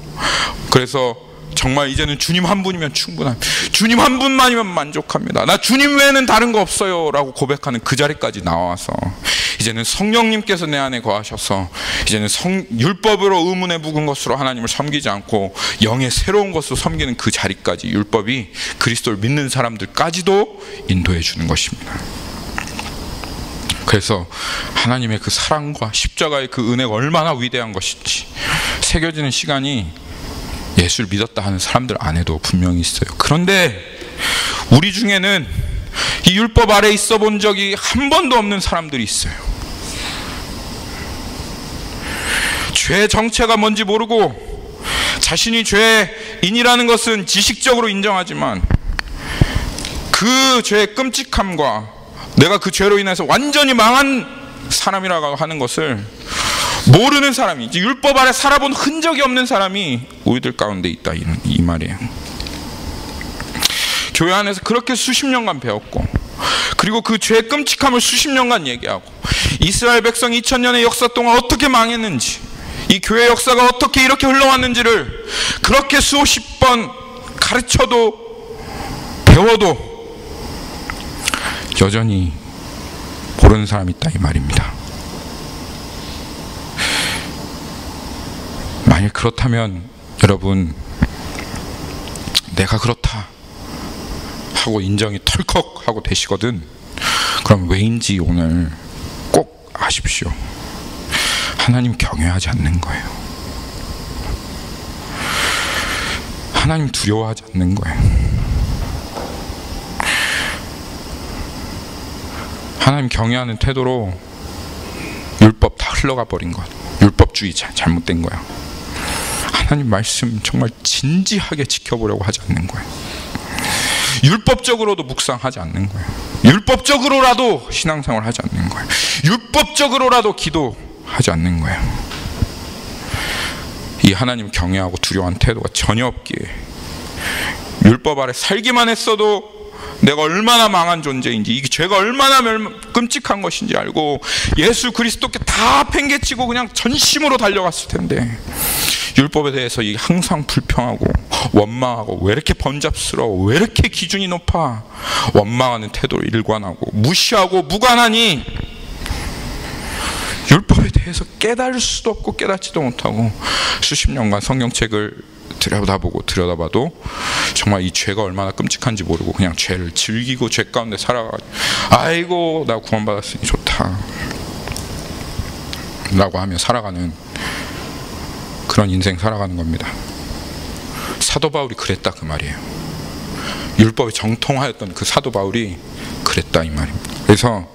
그래서 정말 이제는 주님 한 분이면 충분한, 주님 한 분만이면 만족합니다, 나 주님 외에는 다른 거 없어요 라고 고백하는 그 자리까지 나와서 이제는 성령님께서 내 안에 거하셔서 이제는 율법으로 의문에 묵은 것으로 하나님을 섬기지 않고 영의 새로운 것으로 섬기는 그 자리까지 율법이 그리스도를 믿는 사람들까지도 인도해 주는 것입니다. 그래서 하나님의 그 사랑과 십자가의 그 은혜가 얼마나 위대한 것인지 새겨지는 시간이 예수를 믿었다 하는 사람들 안에도 분명히 있어요. 그런데 우리 중에는 이 율법 아래 있어 본 적이 한 번도 없는 사람들이 있어요. 죄의 정체가 뭔지 모르고 자신이 죄인이라는 것은 지식적으로 인정하지만 그 죄의 끔찍함과 내가 그 죄로 인해서 완전히 망한 사람이라고 하는 것을 모르는 사람이, 율법 아래 살아본 흔적이 없는 사람이 우리들 가운데 있다, 이 말이에요. 교회 안에서 그렇게 수십 년간 배웠고, 그리고 그 죄의 끔찍함을 수십 년간 얘기하고, 이스라엘 백성 2000년의 역사 동안 어떻게 망했는지, 이 교회 역사가 어떻게 이렇게 흘러왔는지를 그렇게 수십 번 가르쳐도 배워도 여전히 모르는 사람이 있다, 이 말입니다. 만약 그렇다면 여러분, 내가 그렇다 하고 인정이 털컥 하고 되시거든, 그럼 왜인지 오늘 꼭 아십시오. 하나님 경외하지 않는 거예요. 하나님 두려워하지 않는 거예요. 하나님 경외하는 태도로 율법 다 흘러가 버린 것, 율법주의 잘못된 거야. 하나님 말씀 정말 진지하게 지켜보려고 하지 않는 거예요. 율법적으로도 묵상하지 않는 거예요. 율법적으로라도 신앙생활 하지 않는 거예요. 율법적으로라도 기도하지 않는 거예요. 이 하나님 경외하고 두려워하는 태도가 전혀 없기에 율법 아래 살기만 했어도 내가 얼마나 망한 존재인지, 이 죄가 얼마나 끔찍한 것인지 알고 예수 그리스도께 다 팽개치고 그냥 전심으로 달려갔을 텐데, 율법에 대해서 항상 불평하고 원망하고, 왜 이렇게 번잡스러워, 왜 이렇게 기준이 높아, 원망하는 태도로 일관하고 무시하고 무관하니 율법에 대해서 깨달을 수도 없고 깨닫지도 못하고 수십 년간 성경책을 들여다봐도 정말 이 죄가 얼마나 끔찍한지 모르고 그냥 죄를 즐기고 죄 가운데 살아가지고, 아이고 나 구원받았으니 좋다 라고 하며 살아가는 그런 인생 살아가는 겁니다. 사도 바울이 그랬다, 그 말이에요. 율법에 정통하였던 그 사도 바울이 그랬다, 이 말입니다. 그래서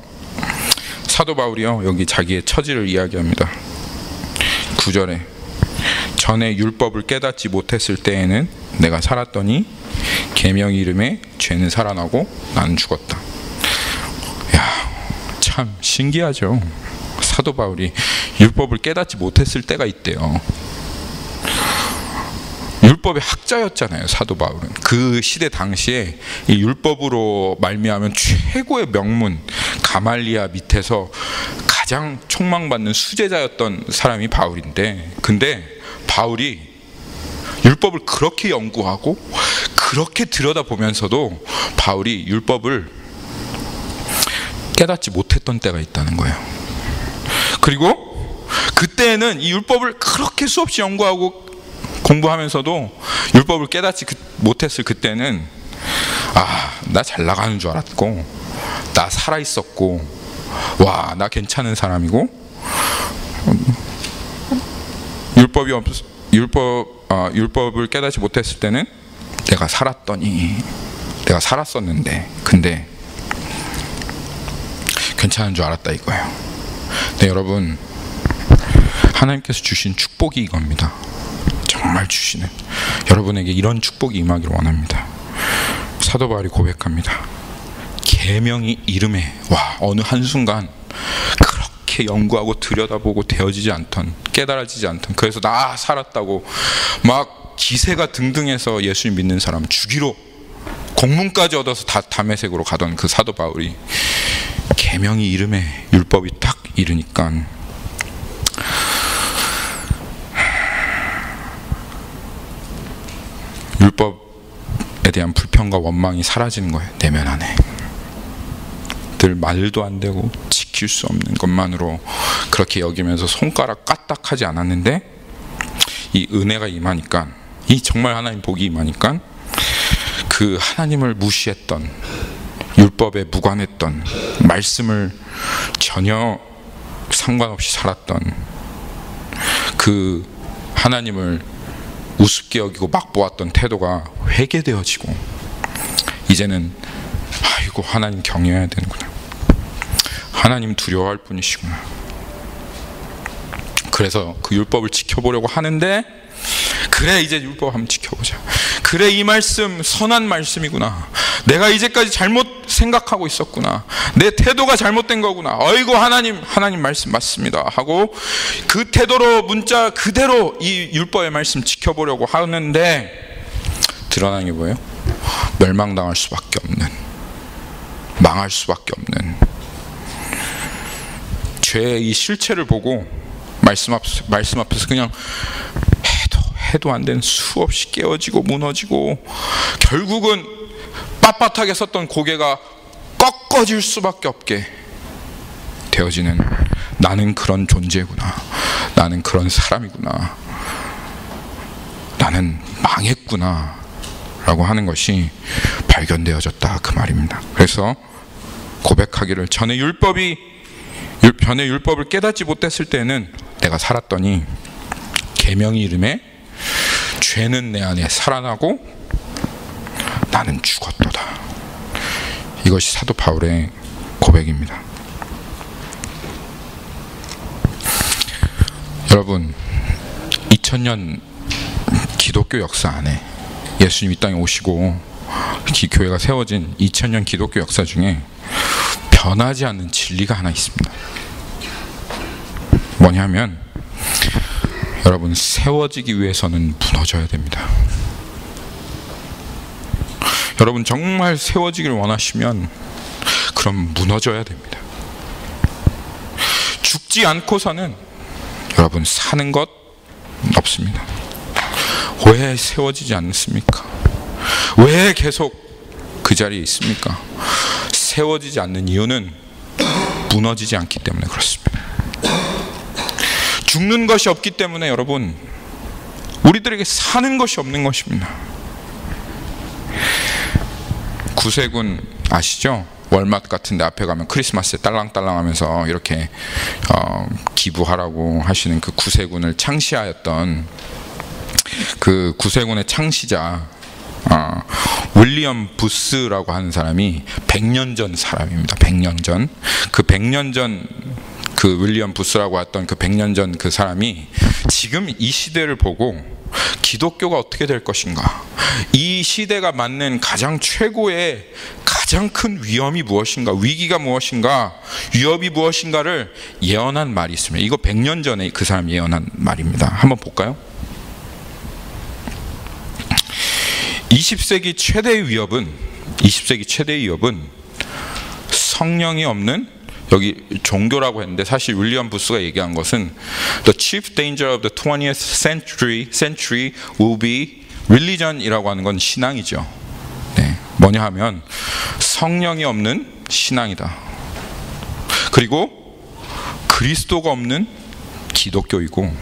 사도 바울이요, 여기 자기의 처지를 이야기합니다. 9절에 전에 율법을 깨닫지 못했을 때에는 내가 살았더니 계명 이름에 죄는 살아나고 나는 죽었다. 야, 참 신기하죠. 사도 바울이 율법을 깨닫지 못했을 때가 있대요. 율법의 학자였잖아요, 사도 바울은. 그 시대 당시에 이 율법으로 말미암은 최고의 명문 가말리아 밑에서 가장 촉망받는 수제자였던 사람이 바울인데, 근데 바울이 율법을 그렇게 연구하고 그렇게 들여다보면서도 바울이 율법을 깨닫지 못했던 때가 있다는 거예요. 그리고 그때는 이 율법을 그렇게 수없이 연구하고 공부하면서도 율법을 깨닫지 못했을 그때는 나 잘 나가는 줄 알았고, 나 살아있었고, 와, 나 괜찮은 사람이고, 율법을 깨닫지 못했을 때는 내가 살았었는데, 근데 괜찮은 줄 알았다 이거예요. 네, 여러분, 하나님께서 주신 축복이 이겁니다. 정말 주시는, 여러분에게 이런 축복이 임하기를 원합니다. 사도 바울이 고백합니다. 계명이 이름에, 어느 한순간 그렇게 연구하고 들여다보고 되어지지 않던, 깨달아지지 않던, 그래서 나 살았다고 막 기세가 등등해서 예수님 믿는 사람 죽이러 공문까지 얻어서 다메섹으로 가던 그 사도 바울이 계명이 이름에 율법이 딱 이르니까 율법에 대한 불평과 원망이 사라지는 거예요. 내면 안에 늘 말도 안 되고 지킬 수 없는 것만으로 그렇게 여기면서 손가락 까딱하지 않았는데, 이 은혜가 임하니까, 이 정말 하나님 복이 임하니까 그 하나님을 무시했던, 율법에 무관했던, 말씀을 전혀 상관없이 살았던 그 하나님을 우습게 여기고 막 보았던 태도가 회개되어지고, 이제는 아이고 하나님 경외해야 되는구나, 하나님 두려워할 뿐이시구나. 그래서 그 율법을 지켜보려고 하는데, 그래 이제 율법 한번 지켜보자, 그래 이 말씀 선한 말씀이구나, 내가 이제까지 잘못 생각하고 있었구나, 내 태도가 잘못된 거구나, 어이구 하나님 말씀 맞습니다 하고 그 태도로 문자 그대로 이 율법의 말씀 지켜보려고 하는데, 드러나는 게 뭐예요? 멸망당할 수밖에 없는, 망할 수밖에 없는 죄의 이 실체를 보고 말씀 앞에서 그냥 해도 안 되는, 수없이 깨어지고 무너지고, 결국은 빳빳하게 섰던 고개가 꺾어질 수밖에 없게 되어지는, 나는 그런 존재구나, 나는 그런 사람이구나, 나는 망했구나 라고 하는 것이 발견되어졌다, 그 말입니다. 그래서 고백하기를, 전에 율법을 깨닫지 못했을 때는 내가 살았더니 계명이 이름에 죄는 내 안에 살아나고 나는 죽었도다. 이것이 사도 바울의 고백입니다. 여러분, 2000년 기독교 역사 안에, 예수님 이 땅에 오시고 교회가 세워진 2000년 기독교 역사 중에 변하지 않는 진리가 하나 있습니다. 뭐냐면, 여러분, 세워지기 위해서는 무너져야 됩니다. 여러분 정말 세워지기를 원하시면 그럼 무너져야 됩니다. 죽지 않고서는 여러분 사는 것 없습니다. 왜 세워지지 않습니까? 왜 계속 그 자리에 있습니까? 세워지지 않는 이유는 무너지지 않기 때문에 그렇습니다. 죽는 것이 없기 때문에 여러분, 우리들에게 사는 것이 없는 것입니다. 구세군 아시죠? 월마트 같은 데 앞에 가면 크리스마스에 딸랑딸랑 하면서 이렇게 기부하라고 하시는 그 구세군을 창시하였던 그 구세군의 창시자 윌리엄 부스라고 하는 사람이 100년 전 사람입니다. 100년 전. 그 100년 전 그 윌리엄 부스라고 했던 그 100년 전 그 사람이 지금 이 시대를 보고 기독교가 어떻게 될 것인가, 이 시대가 맞는 가장 최고의 가장 큰 위험이 무엇인가, 위기가 무엇인가, 위협이 무엇인가를 예언한 말이 있습니다. 이거 100년 전에 그 사람이 예언한 말입니다. 한번 볼까요? 20세기 최대의 위협은 성령이 없는 여기 종교라고 했는데 사실 윌리엄 부스가 얘기한 것은 The chief danger of the 20th century will be religion이라고 하는 건 신앙이죠. 네, 뭐냐 하면 성령이 없는 신앙이다. 그리고 그리스도가 없는 기독교이고,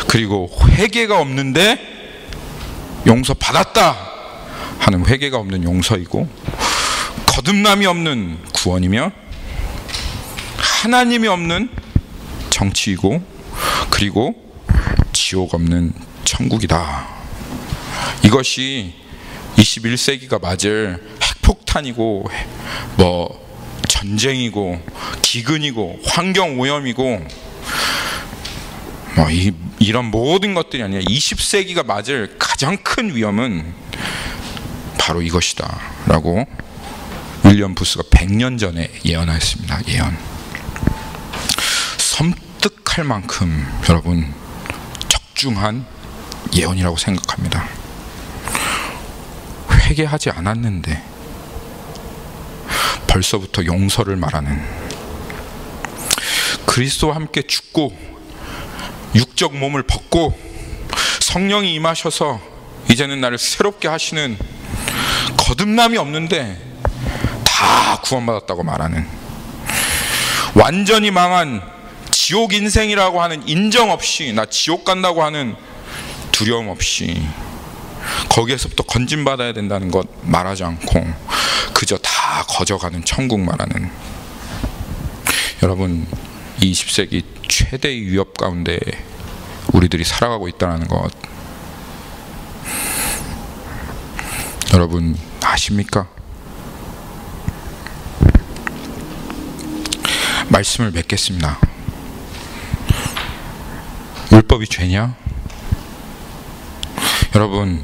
그리고 회개가 없는데 용서받았다 하는 회개가 없는 용서이고, 거듭남이 없는 구원이며 하나님이 없는 정치이고, 그리고 지옥 없는 천국이다. 이것이 21세기가 맞을 핵폭탄이고 뭐 전쟁이고 기근이고 환경 오염이고 뭐 이런 모든 것들이 아니라 20세기가 맞을 가장 큰 위험은 바로 이것이다 라고 윌리엄 부스가 100년 전에 예언하였습니다. 예언. 섬뜩할 만큼 여러분 적중한 예언이라고 생각합니다. 회개하지 않았는데 벌써부터 용서를 말하는, 그리스도와 함께 죽고 육적 몸을 벗고 성령이 임하셔서 이제는 나를 새롭게 하시는, 거듭남이 없는데 다 구원받았다고 말하는, 완전히 망한 지옥 인생이라고 하는 인정 없이, 나 지옥 간다고 하는 두려움 없이 거기에서부터 건진받아야 된다는 것 말하지 않고 그저 다 거저가는 천국 말하는, 여러분 20세기 최대의 위협 가운데 우리들이 살아가고 있다는 것 여러분 아십니까? 말씀을 맺겠습니다. 율법이 죄냐? 여러분,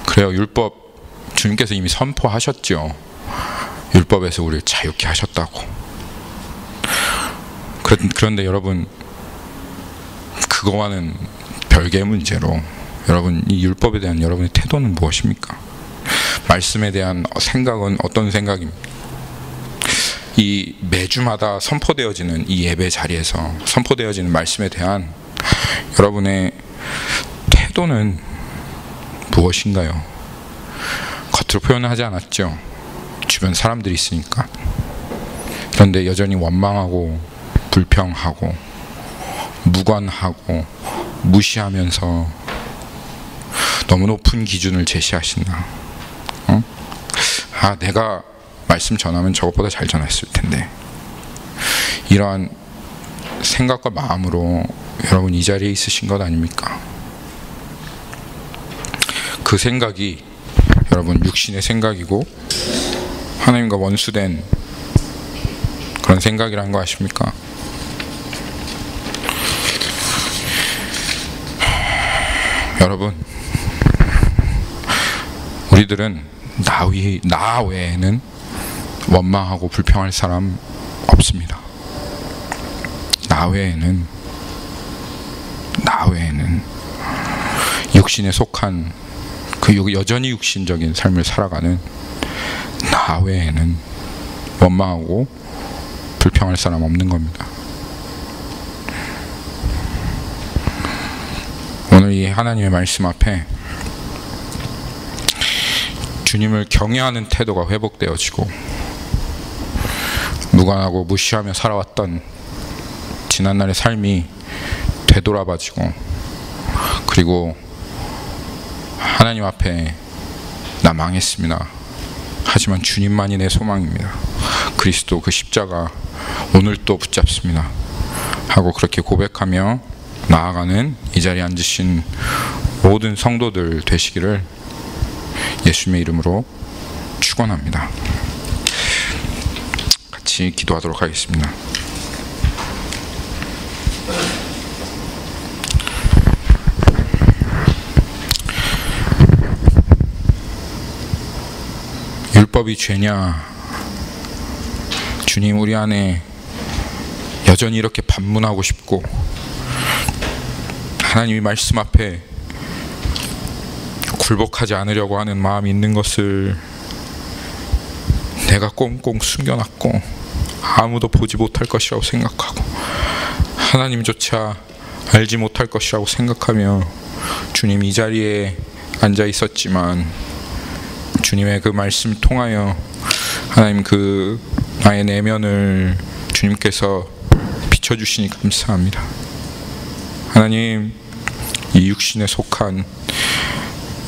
그래요. 율법 주님께서 이미 선포하셨죠. 율법에서 우리를 자유케 하셨다고. 그런데 여러분, 그거와는 별개의 문제로 여러분, 이 율법에 대한 여러분의 태도는 무엇입니까? 말씀에 대한 생각은 어떤 생각입니까? 이 매주마다 선포되어지는 이 예배 자리에서 선포되어지는 말씀에 대한 여러분의 태도는 무엇인가요? 겉으로 표현은 하지 않았죠. 주변 사람들이 있으니까. 그런데 여전히 원망하고 불평하고 무관하고 무시하면서 너무 높은 기준을 제시하신다. 내가 말씀 전하면 저것보다 잘 전했을 텐데. 이러한 생각과 마음으로 여러분 이 자리에 있으신 것 아닙니까? 그 생각이 여러분 육신의 생각이고 하나님과 원수된 그런 생각이라는 거 아십니까? 여러분, 우리들은 나 외에는 원망하고 불평할 사람 없습니다. 나 외에는 육신에 속한 그 여전히 육신적인 삶을 살아가는 나 외에는 원망하고 불평할 사람 없는 겁니다. 오늘 이 하나님의 말씀 앞에 주님을 경외하는 태도가 회복되어지고 무관하고 무시하며 살아왔던 지난날의 삶이 되돌아봐지고, 그리고 하나님 앞에 나 망했습니다. 하지만 주님만이 내 소망입니다. 그리스도 그 십자가 오늘 또 붙잡습니다. 하고 그렇게 고백하며 나아가는 이 자리에 앉으신 모든 성도들 되시기를 예수님의 이름으로 축원합니다. 같이 기도하도록 하겠습니다. 율법이 죄냐? 주님, 우리 안에 여전히 이렇게 반문하고 싶고 하나님의 말씀 앞에 굴복하지 않으려고 하는 마음이 있는 것을 내가 꽁꽁 숨겨놨고 아무도 보지 못할 것이라고 생각하고 하나님조차 알지 못할 것이라고 생각하며 주님 이 자리에 앉아 있었지만 주님의 그 말씀 통하여 하나님 그 나의 내면을 주님께서 비춰주시니 감사합니다. 하나님, 이 육신에 속한,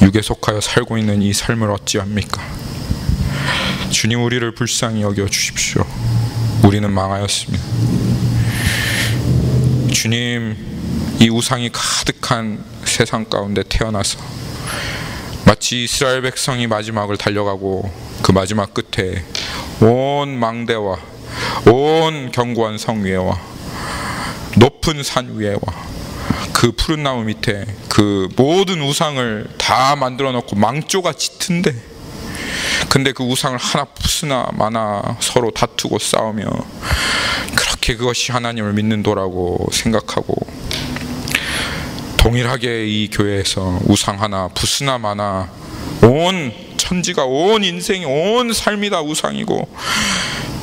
육에 속하여 살고 있는 이 삶을 어찌합니까? 주님, 우리를 불쌍히 여겨 주십시오. 우리는 망하였습니다. 주님, 이 우상이 가득한 세상 가운데 태어나서 마치 이스라엘 백성이 마지막을 달려가고 그 마지막 끝에 온 망대와 온 견고한 성 위에와 높은 산 위에와 그 푸른 나무 밑에 그 모든 우상을 다 만들어 놓고 망조가 짙은데, 근데 그 우상을 하나 부수나 마나 서로 다투고 싸우며 그렇게 그것이 하나님을 믿는도라고 생각하고, 동일하게 이 교회에서 우상 하나 부수나 마나 온 천지가, 온 인생이, 온 삶이 다 우상이고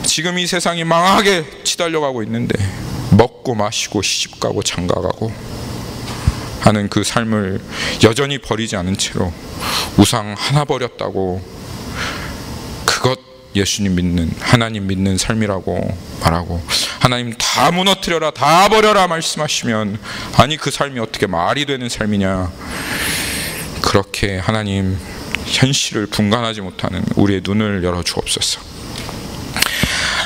지금 이 세상이 망하게 치달려가고 있는데 먹고 마시고 시집가고 장가가고 하는 그 삶을 여전히 버리지 않은 채로 우상 하나 버렸다고 그것 예수님 믿는, 하나님 믿는 삶이라고 말하고, 하나님 다 무너뜨려라, 다 버려라 말씀하시면 아니 그 삶이 어떻게 말이 되는 삶이냐, 그렇게 하나님 현실을 분간하지 못하는 우리의 눈을 열어 주옵소서.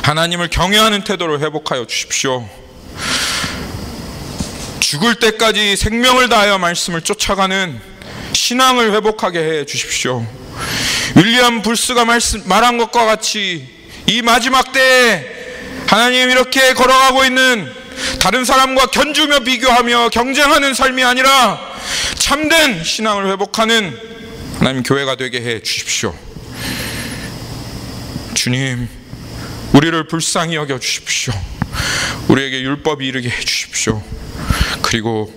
하나님을 경외하는 태도를 회복하여 주십시오. 죽을 때까지 생명을 다하여 말씀을 쫓아가는 신앙을 회복하게 해 주십시오. 윌리엄 불스가 말한 것과 같이 이 마지막 때에 하나님 이렇게 걸어가고 있는, 다른 사람과 견주며 비교하며 경쟁하는 삶이 아니라 참된 신앙을 회복하는 하나님 교회가 되게 해 주십시오. 주님, 우리를 불쌍히 여겨 주십시오. 우리에게 율법이 이르게 해 주십시오. 그리고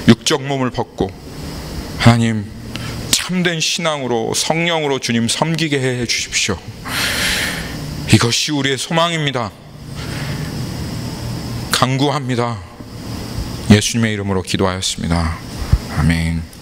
육적 몸을 벗고 하나님 참된 신앙으로 성령으로 주님 섬기게 해 주십시오. 이것이 우리의 소망입니다. 간구합니다. 예수님의 이름으로 기도하였습니다. 아멘.